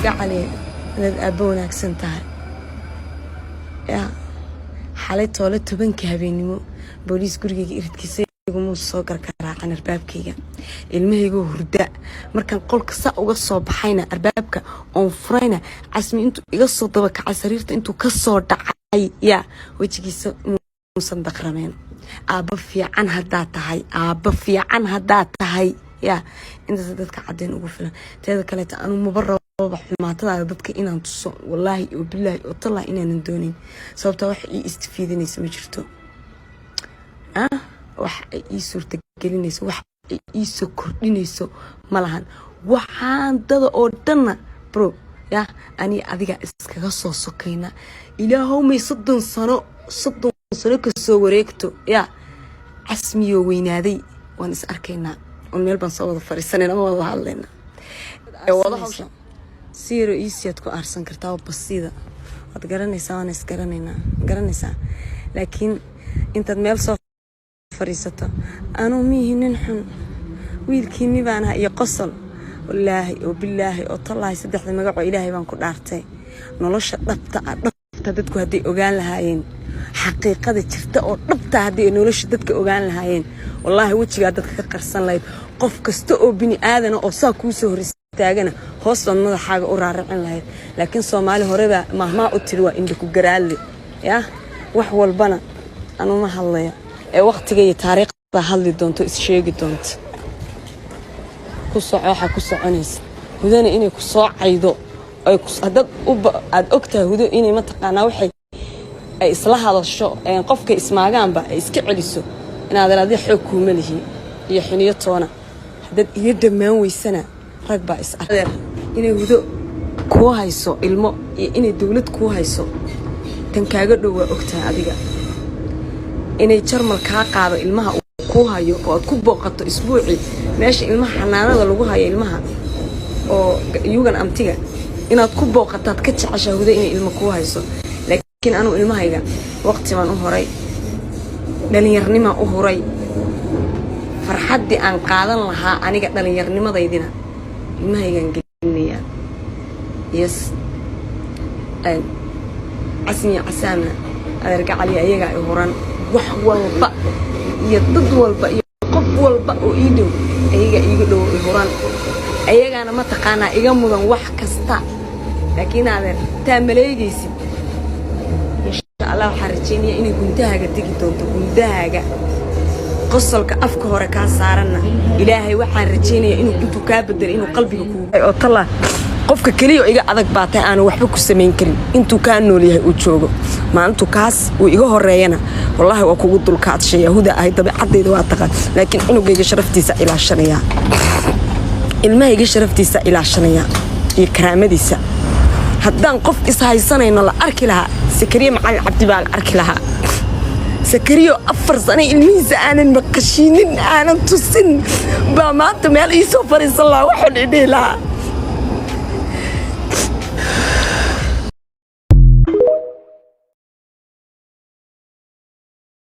قعلي أنا أبونا أكسنتها يا حالته ولا تبنك هبيني بوليس قرقي إرد كيسي يقوموا الصقر كرا عن أربابكيga ilmahaygu hurda markan qolka sa uga soo baxayna arbaabka oo furayna casmi intuu iga soo daba kacay sariirta intuu ka soo dhacay ya wajigiisa muusan daqrameen aaba fiican hadaa tahay ya inta dadka cadeen ugu filan teeda kale aanu mubarrabo xumaatada dadka inaan tuso wallahi oo billahi oo talaa inaan doonin sababta wax ii istifiidinaysa ma jirto wax ii suurta gelinayso wax ii soo kordhinayso malahan waxaan dada oo dhanna bro ya ani adiga iskaga soo sokayna ilaahow may 30 sano ka soo wareegto ya casmiyo weynaaday waan is arkaynaa on meel baan soo wada fariisanayna ma wada hadlayna wada hawsha siiro iisiad ku aarsan kartaa basida wad garanaysaa waan is garanaysaa laakiin intaad meel soo fariisato anuu miihinin xun wiilkiini baan ahaa iyo qosol wallaahi oo billaahi oo tallaahi saddexda magaco ilaahay baan ku dhaartay nolosha dhabta dadku haday ogaan lahaayeen xaqiiqada jirta oo dhabta haday nolosha dadka ogaan lahaayeen wallaahi wajiga dadka ka qarsan lahayd qof kasta oo bini aadan oo saa ku soo hor istaagana hoos baan madaxaaga u raaricin lahayd laakiin Soomaali horeba mahmaa u tiri waa indha ku garaale ya wax walbana anu ma hadlayo ee waqtiga iyo taariikhda hadli doonto is sheegi doonto ku soconaysa hudana inay ku soo caydo ay hadad aad ogtahay hudo inay ma taqaana waxay ay isla hadasho qofka ismaagaanba ay iska celiso inaad raadi xoog ku malihi iyo xiniyo toona hadad iyo dhamaan weysana rag baa is adeer inay hudo ku hayso ilmo iyo inay dawlad ku hayso tan kaaga dhow waa ogtahay adiga inay jarmal ka qaado ilmaha ku hayo oo ku booqato isbuuci meesha ilmaha xanaanada lagu hayo ilmaha oo yugan amtiga inaad ku booqataad ka jeceshahay inay ilmo ku hayso laakiin anu ilmahayga waqti baan u horay dhalinyarnimo u horay farxadii aan qaadan lahaa aniga dhalinyarnimadeydina ilmahaygan gelinaya yes asmi asana adeerga cali ayaga ay horan wax walba iyo dad walba iyo qof walba oo ii dhow ayaga iiga dhow horan ayagana ma taqaana iga mudan wax kasta laakiin adeer taa maleegaysi insha Allah waxaan rajaynayaa inay guntahaaga tagi doonto guntahaaga qosolka afka hore ka saarana ilaahay waxaan rajaynayaa inuu ka bedelo inuu qalbiga ku oo tala qofka kaliya iga adag baatay aan waxba ku sameyn karin intuu ka nool yahay uu joogo maanta kaas uu iga horeeyana wallahi waa kugu dulkaad shayahuda ay dabeecadeyda waa taqaan laakiin cunugayga sharaftiisa ilaashanaya ilmahayga sharaftiisa ilaashanaya iyo karaamadiisa haddaan qof is haysanayno la arki lahaa Sakariya Macalin Cabdi baa la arki lahaa Sakariyo 4 sano ilmihiisa aanan maqashinin aanan tusin baa maanta meel ii soo fariisan lahaa waxaan idhi lahaa